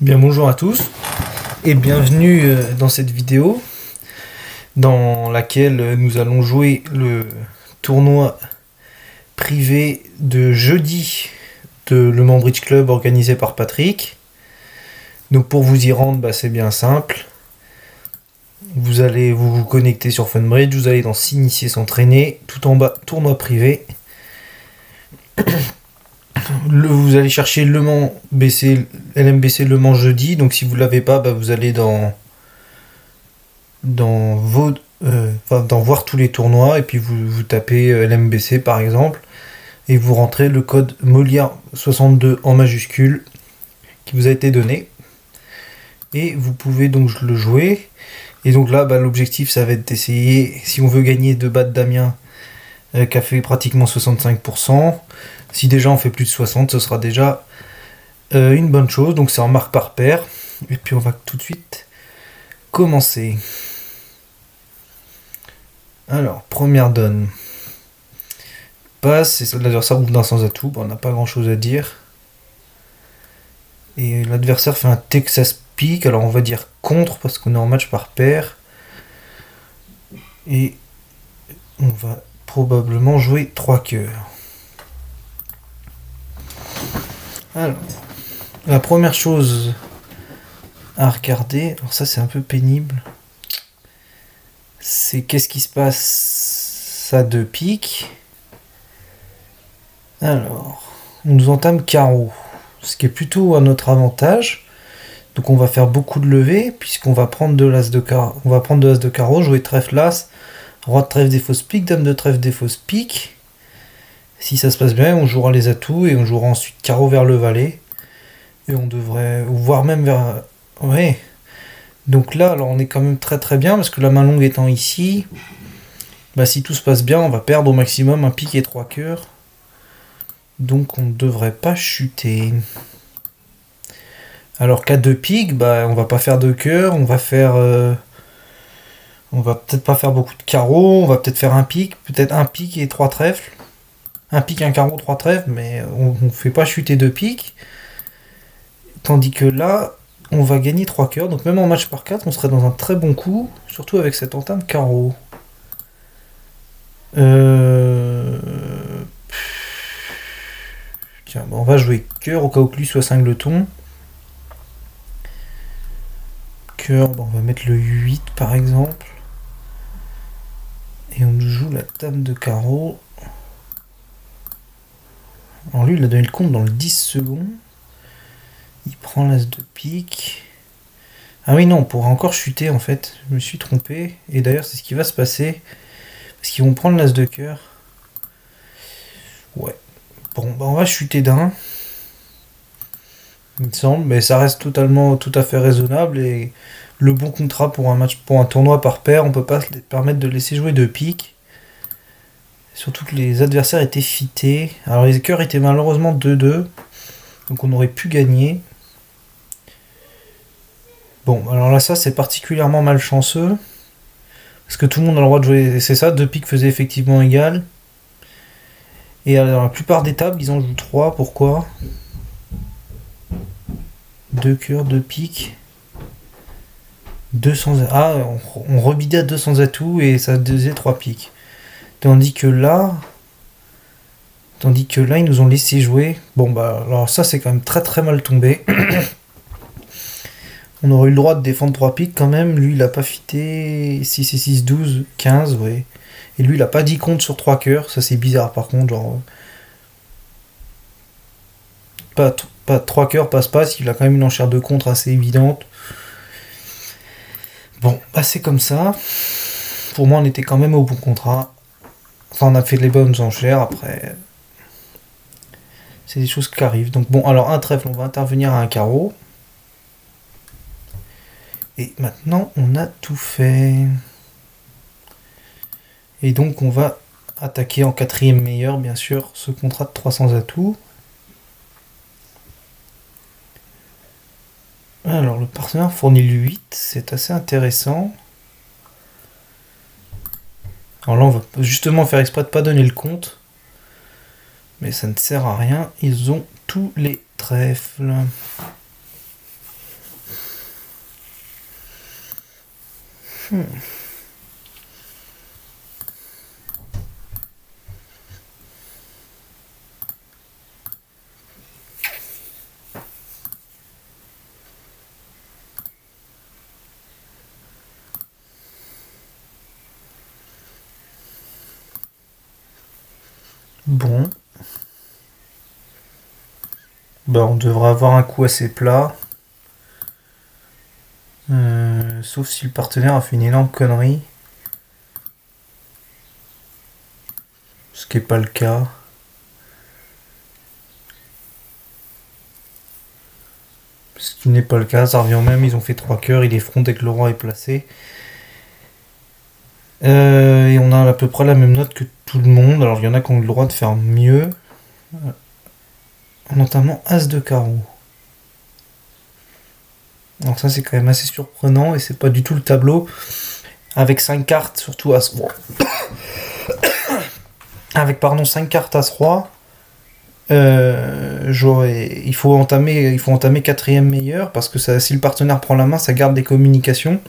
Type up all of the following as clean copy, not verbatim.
Bien bonjour à tous et bienvenue dans cette vidéo dans laquelle nous allons jouer le tournoi privé de jeudi de Le Mans Bridge Club organisé par Patrick. Donc pour vous y rendre, c'est bien simple. Vous allez vous connecter sur Funbridge, vous allez dans s'initier, s'entraîner, tout en bas tournoi privé. Vous allez chercher Le Mans BC, LMBC Le Mans jeudi. Donc si vous ne l'avez pas, vous allez dans voir tous les tournois et puis vous tapez LMBC par exemple et vous rentrez le code Molière62 en majuscule qui vous a été donné et vous pouvez donc le jouer. Et donc là l'objectif ça va être d'essayer, si on veut gagner, de battre Damien qui a fait pratiquement 65%. Si déjà on fait plus de 60, ce sera déjà une bonne chose. Donc c'est en marque par paire. Et puis on va tout de suite commencer. Alors, première donne. Passe, et l'adversaire ouvre d'un sans atout. On n'a pas grand chose à dire. Et l'adversaire fait un Texas Pick. Alors on va dire contre parce qu'on est en match par paire. Et on va probablement jouer 3 cœurs. Alors, la première chose à regarder, alors ça c'est un peu pénible, c'est qu'est-ce qui se passe à 2 piques. Alors, on nous entame carreau, ce qui est plutôt à notre avantage. Donc on va faire beaucoup de levées, puisqu'on va prendre de l'as de carreau, jouer trèfle as, roi de trèfle des fausses piques, dame de trèfle des fausses piques. Si ça se passe bien, on jouera les atouts et on jouera ensuite carreau vers le valet. Et on devrait, voire même vers... Ouais. Donc là, alors on est quand même très très bien, parce que la main longue étant ici, si tout se passe bien, on va perdre au maximum un pique et 3 cœurs. Donc on ne devrait pas chuter. Alors qu'à 2 piques, on va pas faire de cœur, on va faire... on va peut-être pas faire beaucoup de carreaux, on va peut-être faire un pique et 3 trèfles. Un pique, un carreau, 3 trèfles, mais on ne fait pas chuter 2 piques. Tandis que là, on va gagner 3 cœurs. Donc même en match par 4, on serait dans un très bon coup, surtout avec cette entame carreau. Tiens, on va jouer cœur au cas où que lui soit cingleton. Cœur, on va mettre le 8 par exemple. Et on joue la table de carreau. Alors lui, il a donné le compte dans le 10 secondes. Il prend l'as de pique. Ah oui, non, on pourra encore chuter en fait. Je me suis trompé. Et d'ailleurs, c'est ce qui va se passer. Parce qu'ils vont prendre l'as de cœur. Ouais. Bon, on va chuter d'un. Il me semble. Mais ça reste tout à fait raisonnable. Et le bon contrat pour un tournoi par paire, on peut pas se permettre de laisser jouer 2 piques. Surtout que les adversaires étaient fités. Alors les cœurs étaient malheureusement 2-2. Donc on aurait pu gagner. Bon, alors là ça c'est particulièrement malchanceux. Parce que tout le monde a le droit de jouer. C'est ça, 2 piques faisaient effectivement égal. Et alors la plupart des tables, ils en jouent 3. Pourquoi ? 2 cœurs, 2 piques. 200... Ah, on rebidait à 200 atouts et ça faisait 3 piques. Tandis que là, ils nous ont laissé jouer. Bon, alors ça, c'est quand même très très mal tombé. On aurait eu le droit de défendre 3 piques quand même. Lui, il a pas fité 6 et 6, 12, 15, ouais. Et lui, il a pas dit compte sur 3 cœurs. Ça, c'est bizarre par contre. Genre, pas 3 cœurs passe-passe. Il a quand même une enchère de contre assez évidente. Bon, c'est comme ça. Pour moi, on était quand même au bon contrat. Enfin, on a fait les bonnes enchères, après... C'est des choses qui arrivent. Donc bon, alors un trèfle, on va intervenir à un carreau. Et maintenant, on a tout fait. Et donc, on va attaquer en 4ème meilleur, bien sûr, ce contrat de 300 atouts. Alors, le partenaire fournit le 8, c'est assez intéressant. Alors là, on va justement faire exprès de ne pas donner le compte. Mais ça ne sert à rien, ils ont tous les trèfles. Bon. Bah, on devrait avoir un coup assez plat. Sauf si le partenaire a fait une énorme connerie. Ce qui n'est pas le cas. Ce qui n'est pas le cas, ça revient au même, ils ont fait 3 cœurs, il effronte dès que le roi est placé. Et on a à peu près la même note que tout le monde. Alors il y en a qui ont le droit de faire mieux. Notamment As de carreau. Alors ça c'est quand même assez surprenant et c'est pas du tout le tableau. Avec 5 cartes, surtout As roi. Avec 5 cartes As roi. Il faut entamer quatrième meilleur parce que si le partenaire prend la main, ça garde des communications.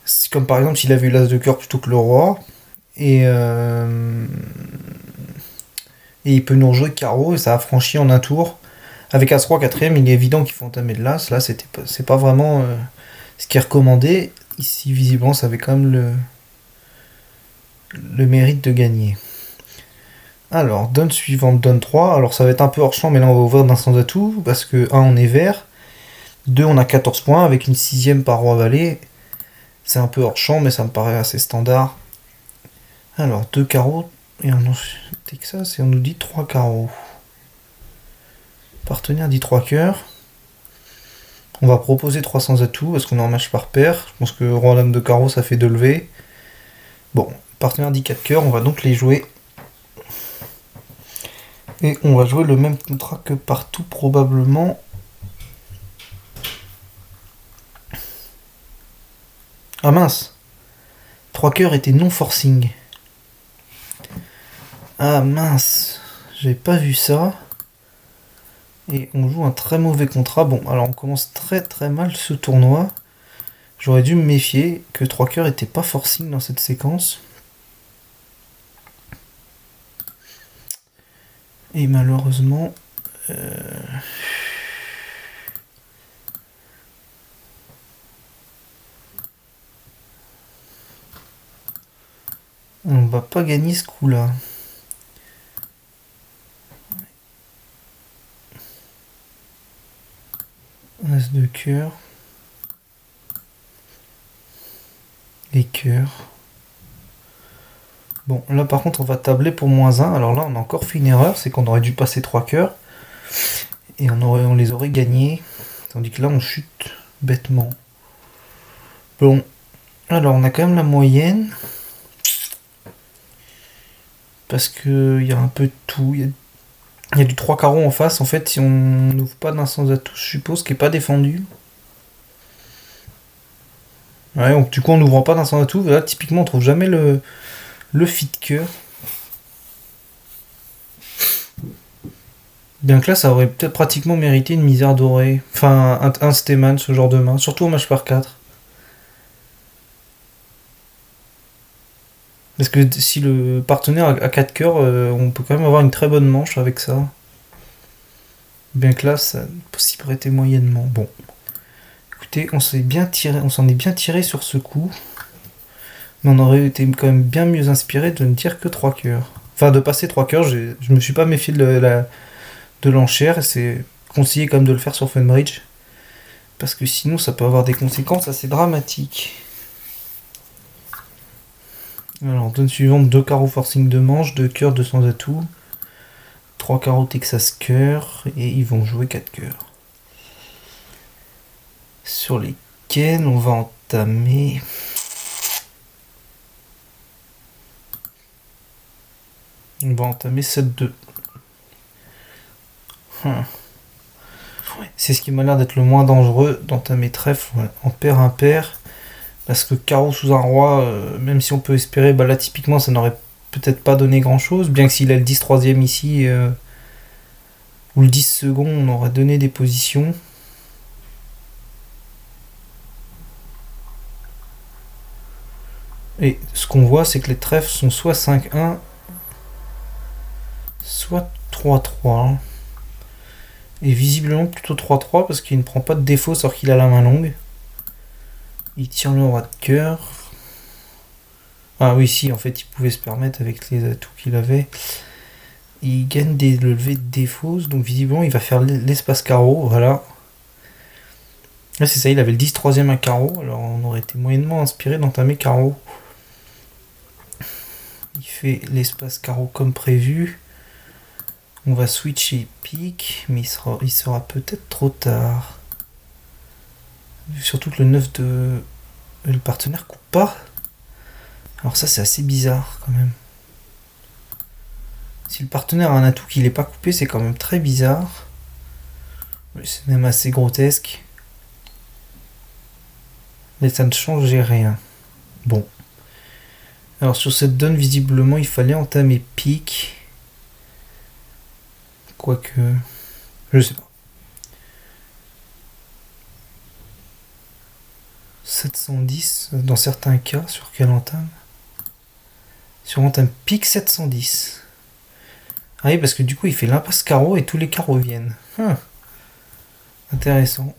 C'est comme par exemple s'il avait eu l'As de cœur plutôt que le roi. Et il peut nous rejouer carreau et ça a franchi en un tour. Avec As-Roi quatrième, il est évident qu'il faut entamer de l'As. Là, c'est pas vraiment ce qui est recommandé. Ici, visiblement, ça avait quand même le mérite de gagner. Alors, donne suivante, donne 3. Alors, ça va être un peu hors champ, mais là, on va ouvrir d'un sans atout. Parce que 1, on est vert. 2, on a 14 points avec une 6ème par roi-valet. C'est un peu hors champ, mais ça me paraît assez standard. Alors, 2 carreaux. Et on Texas, et on nous dit 3 carreaux. Partenaire dit 3 cœurs. On va proposer 300 atouts parce qu'on est en match par paire. Je pense que roi dame de carreau ça fait 2 levées. Bon, partenaire dit 4 cœurs, on va donc les jouer. Et on va jouer le même contrat que partout probablement. Ah mince, 3 cœurs étaient non forcing. Ah mince, j'ai pas vu ça. Et on joue un très mauvais contrat. Bon, alors on commence très très mal ce tournoi. J'aurais dû me méfier que 3 cœurs était pas forcing dans cette séquence. Et malheureusement... on va pas gagner ce coup-là. As de cœur. Les cœurs. Bon, là par contre on va tabler pour -1. Alors là on a encore fait une erreur, c'est qu'on aurait dû passer 3 cœurs. Et on les aurait gagnés. Tandis que là on chute bêtement. Bon, alors on a quand même la moyenne. Parce que il y a un peu de tout. Il y a du 3 carreaux en face. En fait, si on n'ouvre pas d'un sans atout, je suppose, qui n'est pas défendu. Ouais, donc du coup on n'ouvre pas d'un sans atout. Là, typiquement, on trouve jamais le fit cœur. Bien que là, ça aurait peut-être pratiquement mérité une misère dorée. Enfin, un Steman, ce genre de main. Surtout au match par 4. Parce que si le partenaire a 4 cœurs, on peut quand même avoir une très bonne manche avec ça. Bien que là, ça s'y prêtait moyennement. Bon. Écoutez, on s'en est bien tiré sur ce coup. Mais on aurait été quand même bien mieux inspiré de ne dire que 3 cœurs. Enfin, de passer 3 cœurs, je me suis pas méfié de l'enchère. C'est conseillé quand même de le faire sur Funbridge. Parce que sinon, ça peut avoir des conséquences assez dramatiques. Alors, donne suivante, 2 carreaux forcing de manche, 2 cœurs, 2 sans atout. 3 carreaux Texas cœur. Et ils vont jouer 4 cœurs. Sur lesquels on va entamer... On va entamer 7-2. C'est ce qui m'a l'air d'être le moins dangereux d'entamer trèfle en paire impair. Parce que carreau sous un roi, même si on peut espérer, bah là typiquement ça n'aurait peut-être pas donné grand chose. Bien que s'il a le 10 3ème ici, ou le 10 second, on aurait donné des positions. Et ce qu'on voit, c'est que les trèfles sont soit 5-1, soit 3-3. Et visiblement plutôt 3-3 parce qu'il ne prend pas de défaut alors qu'il a la main longue. Il tire le roi de cœur. Ah oui, si, en fait, il pouvait se permettre avec les atouts qu'il avait. Il gagne des levées de défauts, donc visiblement il va faire l'espace carreau, voilà. Là c'est ça, il avait le 10 troisième à carreau, alors on aurait été moyennement inspiré d'entamer carreau. Il fait l'espace carreau comme prévu. On va switcher pique, mais il sera peut-être trop tard. Surtout que le 9 de... Le partenaire coupe pas. Alors ça c'est assez bizarre quand même. Si le partenaire a un atout qui n'est pas coupé, c'est quand même très bizarre. C'est même assez grotesque. Mais ça ne changeait rien. Bon. Alors sur cette donne, visiblement, il fallait entamer pique. Quoique... Je sais pas. 710, dans certains cas, sur quelle entame? Sur entame pique 710. Ah oui, parce que du coup, il fait l'impasse carreau et tous les carreaux viennent. Intéressant.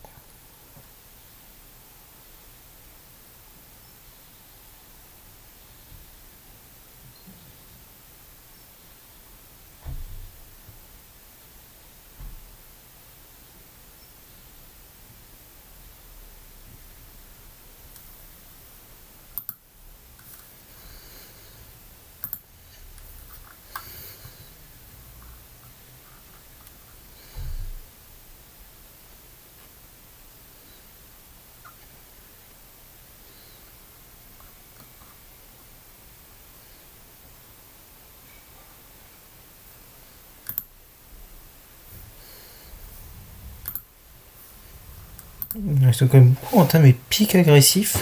Il reste quand même beaucoup entamé pique agressif.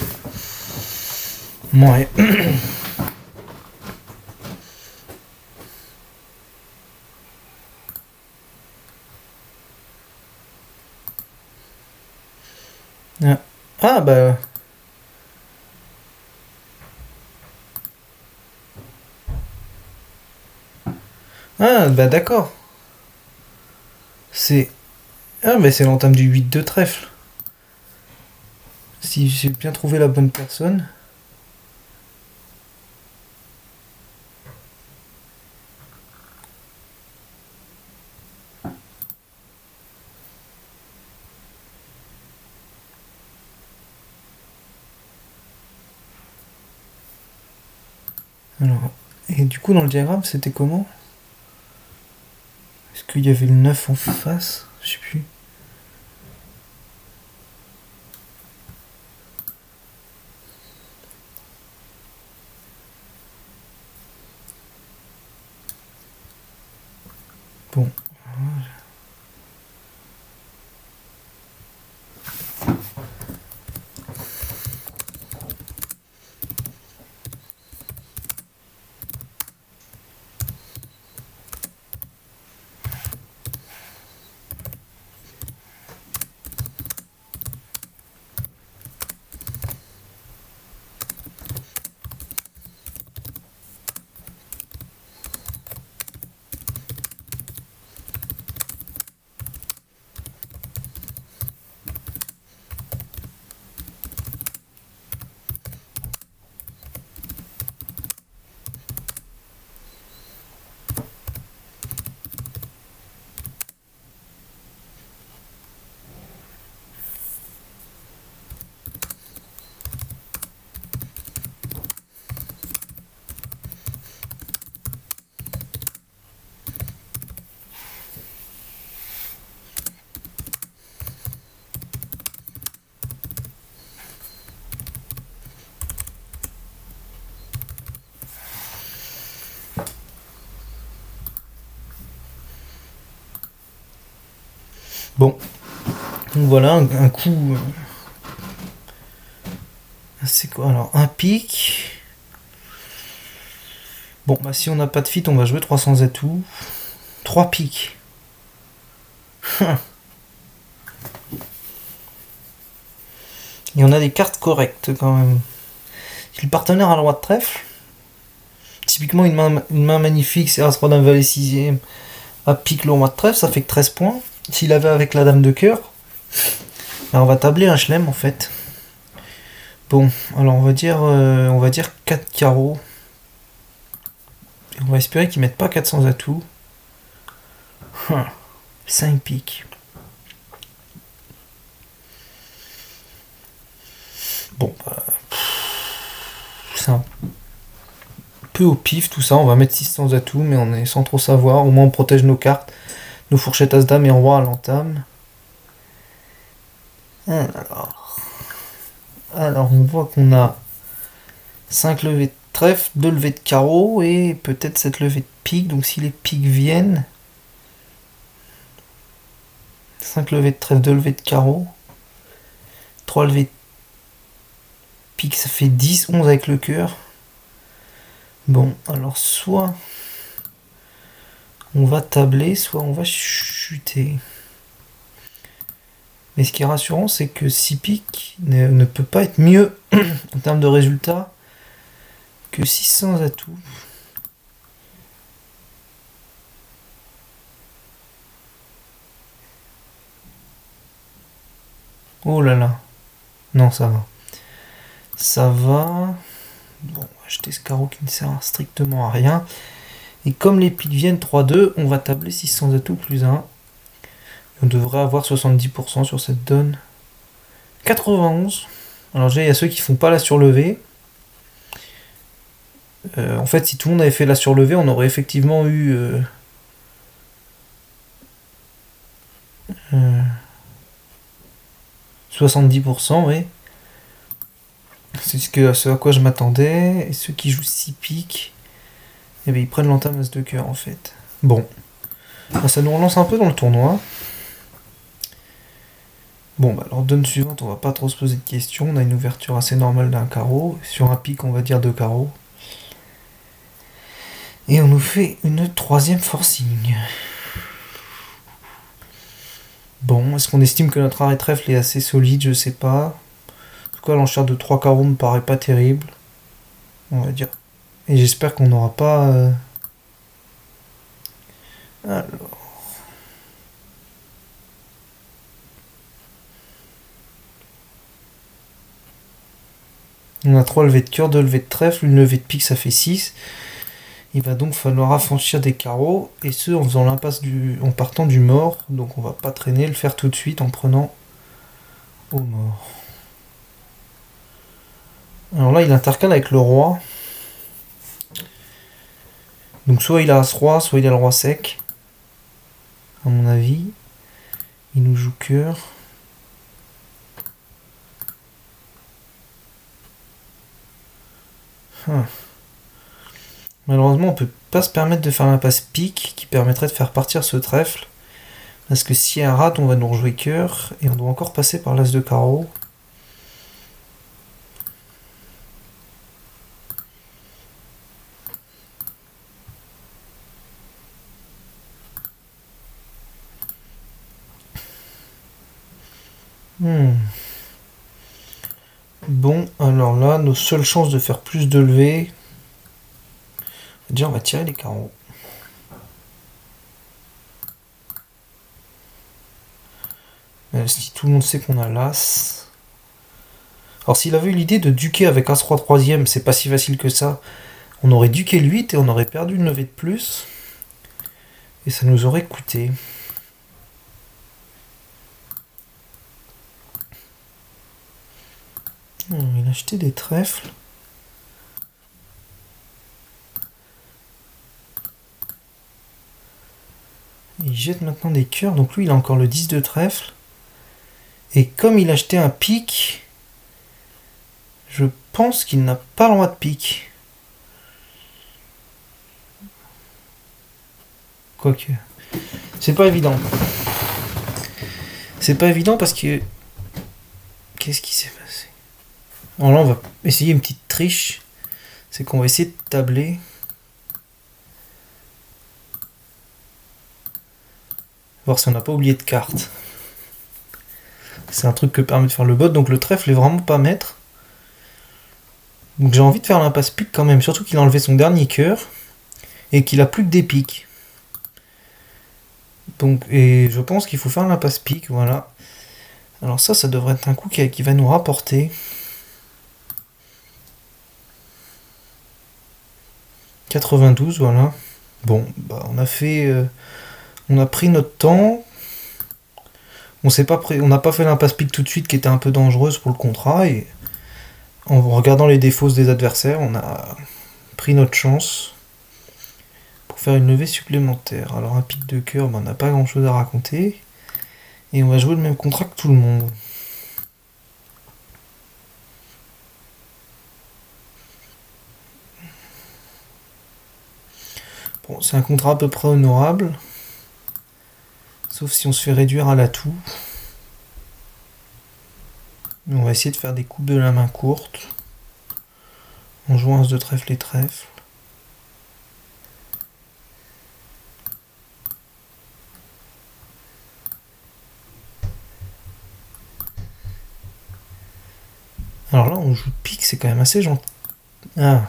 Ouais. Ah bah... Ah bah d'accord. C'est... Ah bah c'est l'entame du 8 de trèfle. Si j'ai bien trouvé la bonne personne. Alors... Et du coup dans le diagramme c'était comment? Est-ce qu'il y avait le 9 en face? Je sais plus. Bon. Bon. Donc voilà, un coup... C'est quoi alors? Un pic. Bon, bah si on n'a pas de fit, on va jouer 300 atouts. 3 piques. Il y en a des cartes correctes quand même. Si le partenaire a le roi de trèfle, typiquement une main magnifique, c'est As-Roi d'un valet 6ème, à pique le roi de trèfle, ça fait que 13 points. S'il avait avec la dame de cœur, on va tabler un chelem en fait. Bon, alors on va dire 4 carreaux. Et on va espérer qu'ils mettent pas 400 atouts. 5 piques. Bon, c'est un peu au pif tout ça. On va mettre 600 atouts, mais on est sans trop savoir. Au moins on protège nos cartes. Nos fourchettes As-Dame et Roi à l'entame. Alors on voit qu'on a 5 levées de trèfle, 2 levées de carreau et peut-être cette levée de pique. Donc si les piques viennent, 5 levées de trèfle, 2 levées de carreau, 3 levées de pique, ça fait 10, 11 avec le cœur. Bon, alors soit on va tabler, soit on va chuter. Mais ce qui est rassurant, c'est que 6 piques ne peut pas être mieux en termes de résultats que 600 atouts. Oh là là. Non, ça va. Ça va. Bon, on va acheter ce carreau qui ne sert strictement à rien. Et comme les piques viennent 3-2, on va tabler 600 atouts plus 1. On devrait avoir 70% sur cette donne. 91. Alors déjà, il y a ceux qui font pas la surlevée. En fait, si tout le monde avait fait la surlevée, on aurait effectivement eu 70%, oui. C'est ce à quoi je m'attendais. Et ceux qui jouent 6 piques, eh bien, ils prennent l'entame As de cœur en fait. Bon. Ça nous relance un peu dans le tournoi. Bon, bah, alors donne suivante, on va pas trop se poser de questions. On a une ouverture assez normale d'un carreau. Sur un pic, on va dire 2 carreaux. Et on nous fait une troisième forcing. Bon, est-ce qu'on estime que notre arrêt trèfle est assez solide? Je sais pas. En tout cas, l'enchère de 3 carreaux me paraît pas terrible. On va dire. Et j'espère qu'on n'aura pas... Alors... On a 3 levées de cœur, 2 levées de trèfle, une levée de pique, ça fait 6. Il va donc falloir affranchir des carreaux, et ce en faisant l'impasse en partant du mort. Donc on va pas traîner, le faire tout de suite en prenant au mort. Alors là, il intercale avec le roi. Donc soit il a As-Roi, soit il a le roi sec. À mon avis. Il nous joue cœur. Malheureusement, on peut pas se permettre de faire l'impasse pique qui permettrait de faire partir ce trèfle. Parce que si elle rate, on va nous rejouer cœur. Et on doit encore passer par l'as de carreau. Bon, alors là, nos seules chances de faire plus de levées. Déjà, on va tirer les carreaux. Si tout le monde sait qu'on a l'as. Alors s'il avait eu l'idée de duquer avec As-Roi 3ème, c'est pas si facile que ça. On aurait duqué le 8 et on aurait perdu une levée de plus. Et ça nous aurait coûté. Il a acheté des trèfles. Il jette maintenant des cœurs. Donc lui, il a encore le 10 de trèfle. Et comme il a acheté un pic, je pense qu'il n'a pas le droit de pique. Quoique. C'est pas évident. C'est pas évident parce que... Qu'est-ce qui s'est passé? Alors là, on va essayer une petite triche. C'est qu'on va essayer de tabler. Voir si on n'a pas oublié de carte. C'est un truc que permet de faire le bot. Donc le trèfle est vraiment pas maître. Donc j'ai envie de faire l'impasse pique quand même, surtout qu'il a enlevé son dernier cœur et qu'il a plus que des piques. Donc, et je pense qu'il faut faire l'impasse pique, voilà. Alors ça devrait être un coup qui va nous rapporter 92, voilà. Bon, bah on a pris notre temps. On n'a pas fait l'impasse pique tout de suite, qui était un peu dangereuse pour le contrat, et en regardant les défauts des adversaires, on a pris notre chance pour faire une levée supplémentaire. Alors un pic de cœur, on n'a pas grand chose à raconter, et on va jouer le même contrat que tout le monde. Bon, c'est un contrat à peu près honorable, sauf si on se fait réduire à l'atout. On va essayer de faire des coupes de la main courte, en jouant as de trèfle et trèfle. Alors là, on joue pique, c'est quand même assez gentil. Ah.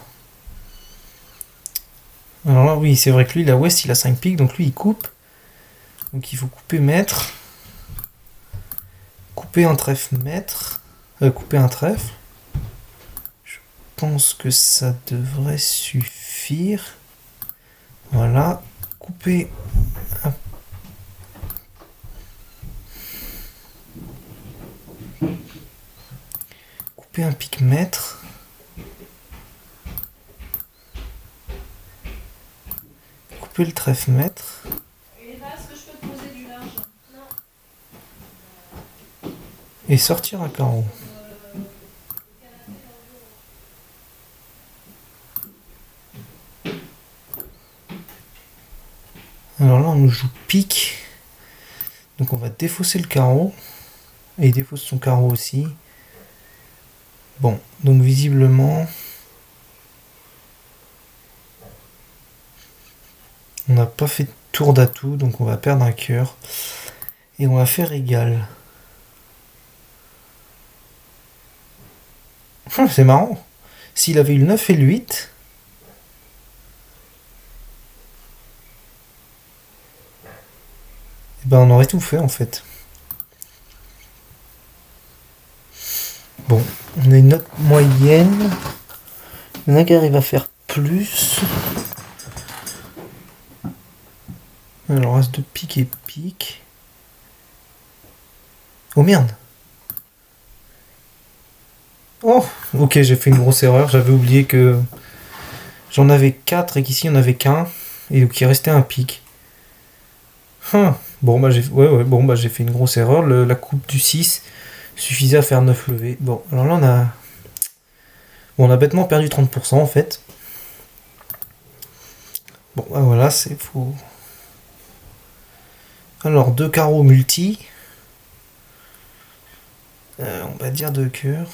Alors là, oui, c'est vrai que lui, la Ouest, il a 5 piques, donc lui, il coupe. Donc il faut couper maître. Couper un trèfle maître. Couper un trèfle. Je pense que ça devrait suffire. Voilà. Couper un... Couper un pique maître. Couper le trèfle maître. Et sortir un carreau. Alors là, on nous joue pique. Donc on va défausser le carreau. Et il défausse son carreau aussi. Bon, donc visiblement... On n'a pas fait de tour d'atout, donc on va perdre un cœur. Et on va faire égal. C'est marrant. S'il avait eu le 9 et le 8... Ben on aurait tout fait en fait. Bon, on a une note moyenne. Il y en a qui arrive à faire plus. Alors, as de pique et pique. Oh merde! Oh! Ok, j'ai fait une grosse erreur. J'avais oublié que j'en avais 4 et qu'ici il n'y en avait qu'un. Et donc il restait un pique. Bon, bah j'ai fait une grosse erreur. La coupe du 6 suffisait à faire 9 levées. Bon, alors là on a bêtement perdu 30% en fait. Bon, bah voilà, c'est faux. Alors, 2 carreaux multi. On va dire 2 cœurs.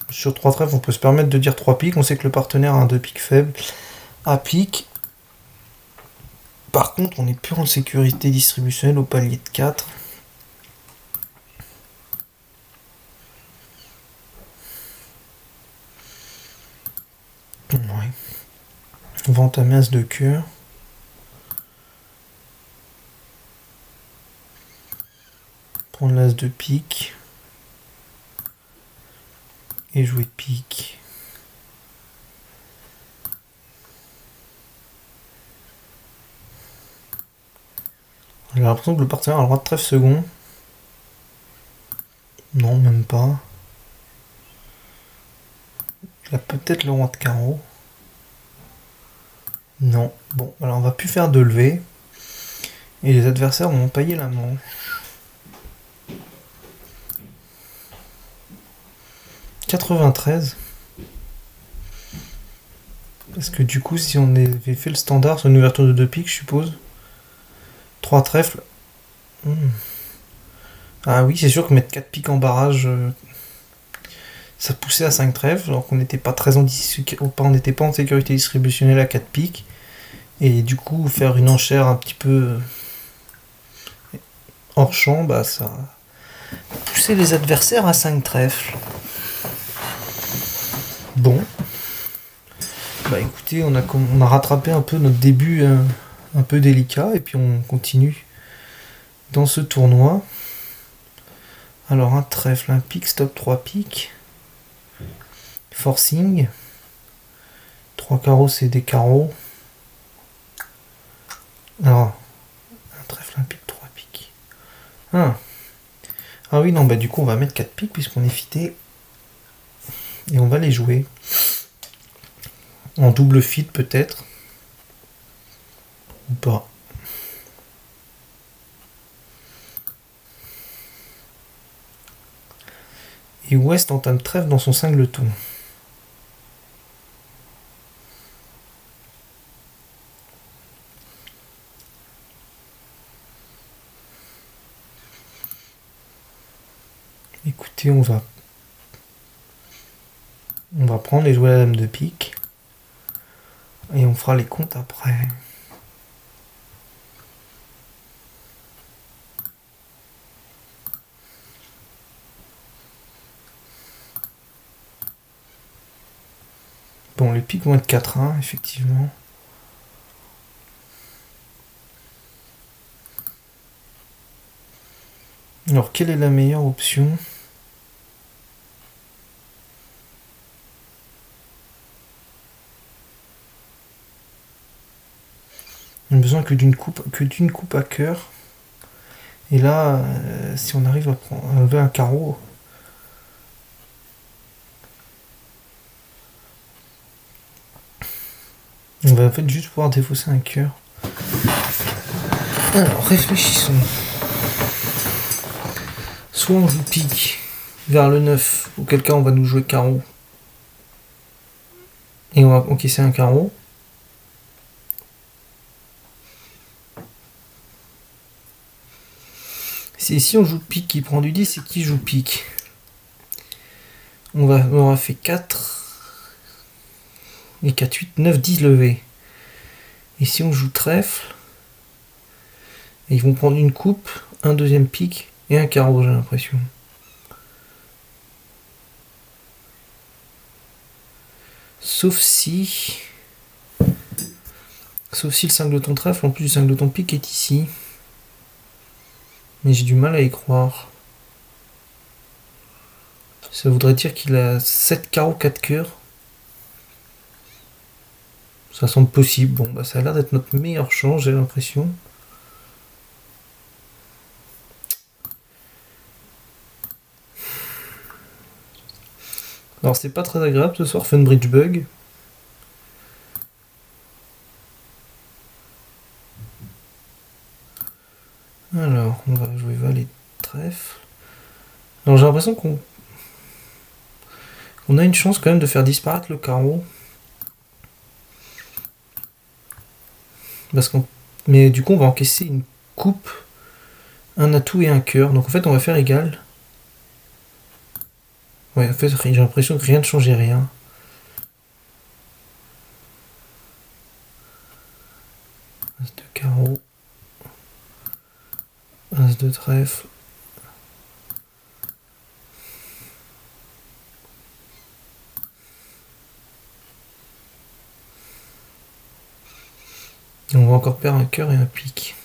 Sur 3 trèfles, on peut se permettre de dire 3 piques. On sait que le partenaire a un 2 piques faible à pique. Par contre, on est plus en sécurité distributionnelle au palier de 4. Ouais. On va entamer as de cœur. Prendre l'as de pique. Et jouer pique. J'ai l'impression que le partenaire a le droit de trèfle second. Non, même pas. Il a peut-être le roi de carreau. Non. Bon, alors on va plus faire de levée. Et les adversaires vont payer la manche. 93. Parce que du coup, si on avait fait le standard, c'est une ouverture de 2 piques, je suppose. 3 trèfles. Ah oui, c'est sûr que mettre 4 piques en barrage, ça poussait à 5 trèfles, alors qu'on n'était pas on n'était pas en sécurité distributionnelle à 4 piques. Et du coup, faire une enchère un petit peu hors champ, bah pousser les adversaires à 5 trèfles. Bon. Bah écoutez, on a rattrapé un peu notre début un peu délicat et puis on continue dans ce tournoi. Alors un trèfle, un pic, stop 3 piques. Forcing. 3 carreaux, c'est des carreaux. Alors, un trèfle, un pic, 3 piques. Ah oui, non, bah du coup on va mettre 4 piques puisqu'on est fité. Et on va les jouer. En double fit peut-être. Ou pas. Et Ouest entame trèfle dans son cingleton. Écoutez, on va prendre et jouer la dame de pique. Et on fera les comptes après. Bon, les piques vont être 4-1, effectivement. Alors, quelle est la meilleure option ? On a besoin que d'une coupe à cœur. Et là, si on arrive à lever un carreau, on va en fait juste pouvoir défausser un cœur. Alors, réfléchissons. Soit on joue pique vers le 9, auquel cas on va nous jouer carreau. Et on va encaisser un carreau. Si on joue pique qui prend du 10, c'est qui joue pique. On aura fait 4 et 4, 8, 9, 10 levés. Et si on joue trèfle, ils vont prendre une coupe, un deuxième pique et un carreau, j'ai l'impression. Sauf si le cingleton trèfle, en plus du cingleton pique, est ici. Mais j'ai du mal à y croire. Ça voudrait dire qu'il a 7 carreaux, 4 cœurs. Ça semble possible. Bon, bah ça a l'air d'être notre meilleure chance, j'ai l'impression. Alors c'est pas très agréable ce soir, Funbridge Bug. Alors, on va jouer valet de trèfle. Alors j'ai l'impression qu'on a une chance quand même de faire disparaître le carreau. Mais du coup on va encaisser une coupe, un atout et un cœur. Donc en fait on va faire égal. Ouais, en fait j'ai l'impression que rien ne changeait rien. As de carreau. As de trèfle. Et on va encore perdre un cœur et un pique.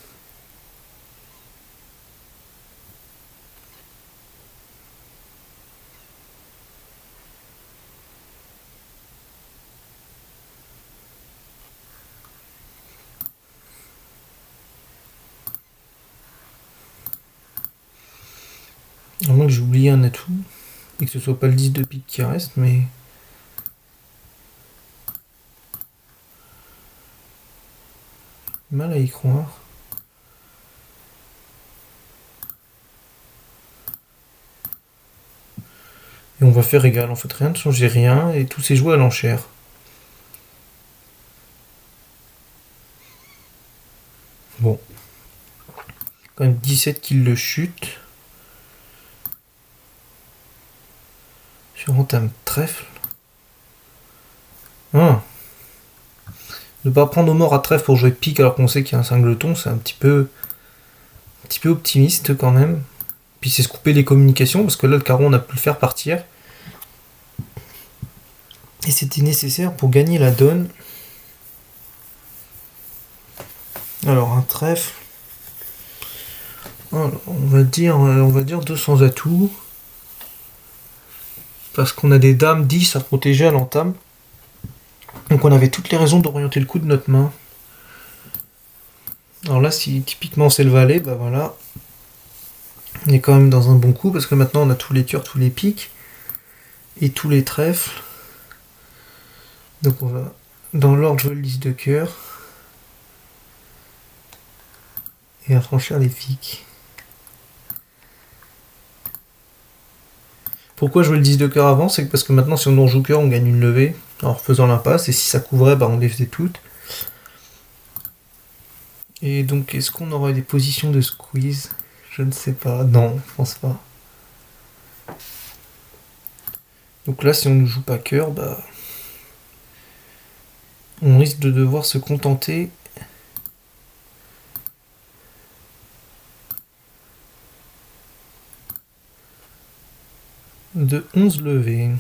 À moins que j'ai oublié un atout et que ce soit pas le 10 de pique qui reste, mais. Mal à y croire. Et on va faire égal, en fait rien ne changeait rien et tout s'est joué à l'enchère. Bon. Quand même 17 qui le chute. Sur entame trèfle. Ah. Ne pas prendre au mort à trèfle pour jouer pique alors qu'on sait qu'il y a un cingleton, c'est un petit peu optimiste quand même. Puis c'est se couper les communications, parce que là, le carreau, on a pu le faire partir. Et c'était nécessaire pour gagner la donne. Alors, un trèfle. Alors, on va dire 200 atouts. Parce qu'on a des dames 10 à protéger à l'entame. Donc on avait toutes les raisons d'orienter le coup de notre main. Alors là, si typiquement c'est le valet, bah voilà. On est quand même dans un bon coup, parce que maintenant on a tous les cœurs, tous les piques. Et tous les trèfles. Donc on va dans l'ordre jouer le 10 de cœur. Et affranchir les piques. Pourquoi jouer le 10 de cœur avant? C'est parce que maintenant, si on en joue cœur, on gagne une levée en refaisant l'impasse. Et si ça couvrait, bah on les faisait toutes. Et donc, est-ce qu'on aurait des positions de squeeze? Je ne sais pas. Non, je pense pas. Donc là, si on ne joue pas cœur, bah on risque de devoir se contenter de 11 levées.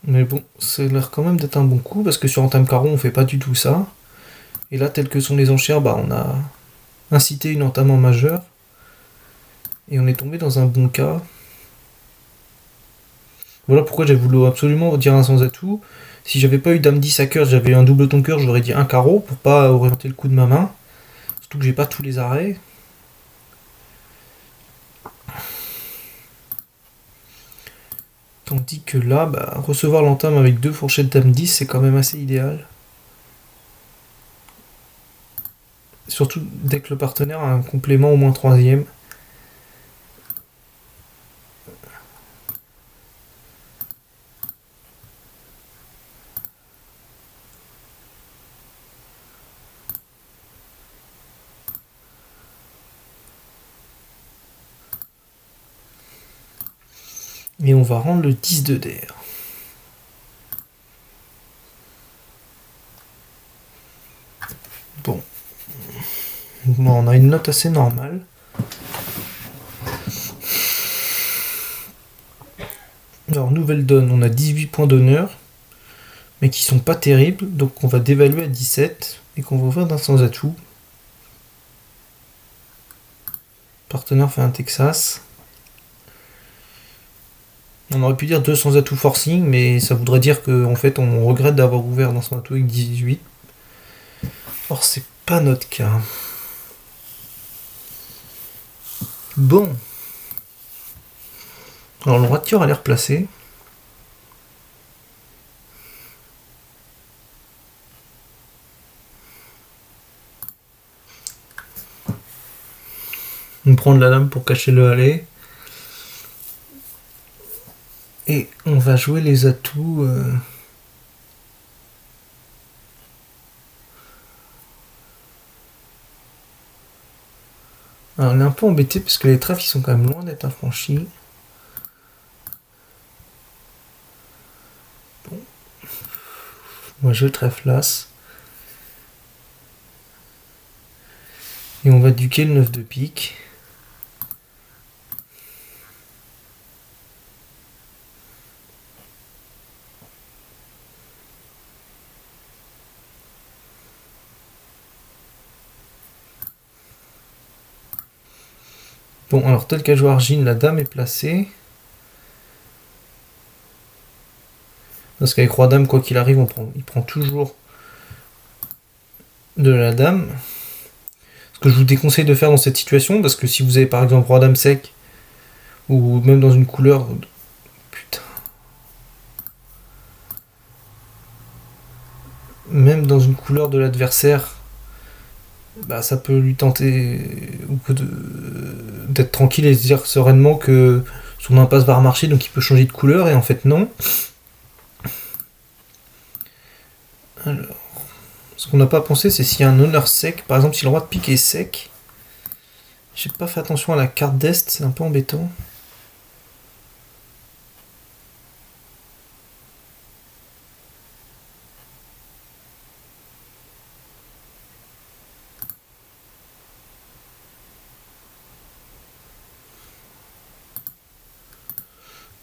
Mais bon, ça a l'air quand même d'être un bon coup, parce que sur entame carreau, on fait pas du tout ça. Et là, telles que sont les enchères, bah on a incité une entame en majeur. Et on est tombé dans un bon cas. Voilà pourquoi j'ai voulu absolument dire un sans atout. Si j'avais pas eu dame 10 à cœur, j'avais un double ton cœur, j'aurais dit un carreau pour pas orienter le coup de ma main. Surtout que j'ai pas tous les arrêts. Tandis que là, bah, recevoir l'entame avec deux fourchettes dame 10, c'est quand même assez idéal. Surtout dès que le partenaire a un complément au moins troisième. Et on va rendre le 10 de der. Bon. On a une note assez normale. Alors, nouvelle donne, on a 18 points d'honneur, mais qui sont pas terribles, donc on va dévaluer à 17 et qu'on va ouvrir d'un sans atout. Partenaire fait un Texas. On aurait pu dire 2 sans atout forcing, mais ça voudrait dire qu'en fait on regrette d'avoir ouvert dans son atout avec 18. Or c'est pas notre cas. Bon. Alors le roi de cœur a l'air placé. On prend de la lame pour cacher le valet. Et on va jouer les atouts. Alors on est un peu embêté parce que les trèfles ils sont quand même loin d'être affranchis. Bon. On va jouer le trèfle as. Et on va duquer le 9 de pique. Bon, alors tel qu'a joué Argine, la dame est placée. Parce qu'avec roi-dame, quoi qu'il arrive, il prend toujours de la dame. Ce que je vous déconseille de faire dans cette situation, parce que si vous avez par exemple roi-dame sec, ou même dans une couleur... Putain. Même dans une couleur de l'adversaire, bah ça peut lui tenter d'être tranquille et se dire sereinement que son impasse va remarcher, donc il peut changer de couleur, et en fait non. Alors, ce qu'on n'a pas pensé, c'est s'il y a un honneur sec, par exemple si le roi de pique est sec. J'ai pas fait attention à la carte d'Est, c'est un peu embêtant.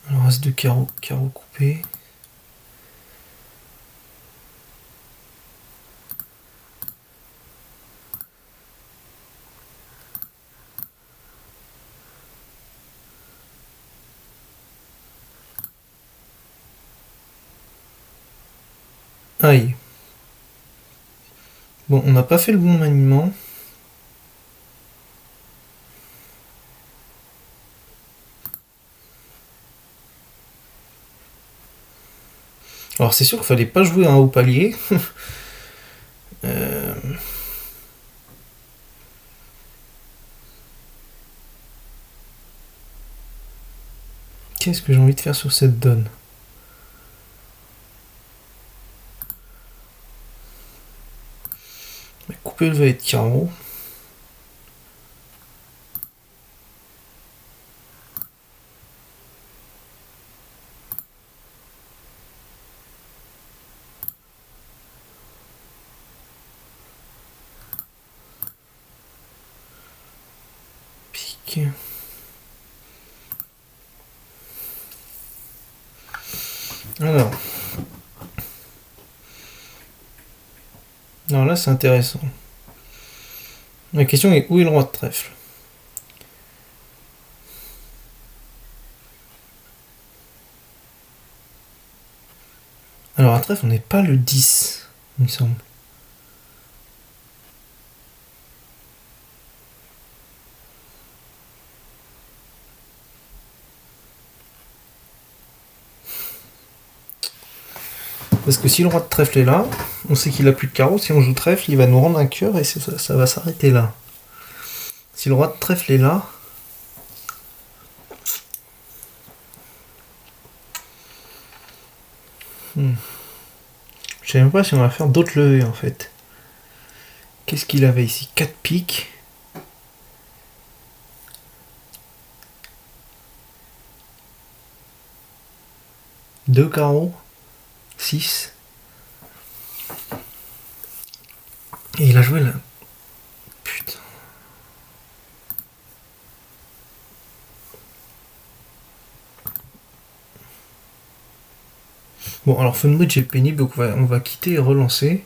Alors, as de carreau, carreau coupé. Aïe. Bon, on n'a pas fait le bon maniement. Alors c'est sûr qu'il fallait pas jouer un haut palier. Euh, Qu'est-ce que j'ai envie de faire sur cette donne? Couper le valet de carreau. Pique. Alors. Alors là c'est intéressant. La question est où est le roi de trèfle? Alors à trèfle on n'est pas le 10, il me semble. Parce que si le roi de trèfle est là, on sait qu'il a plus de carreau. Si on joue trèfle, il va nous rendre un cœur et ça va s'arrêter là. Si le roi de trèfle est là, je sais même pas si on va faire d'autres levées en fait. Qu'est-ce qu'il avait ici? 4 piques. Deux carreaux. 6. Et il a joué là. Putain. Bon, alors feu de mode, j'ai pénible, donc on va quitter et relancer.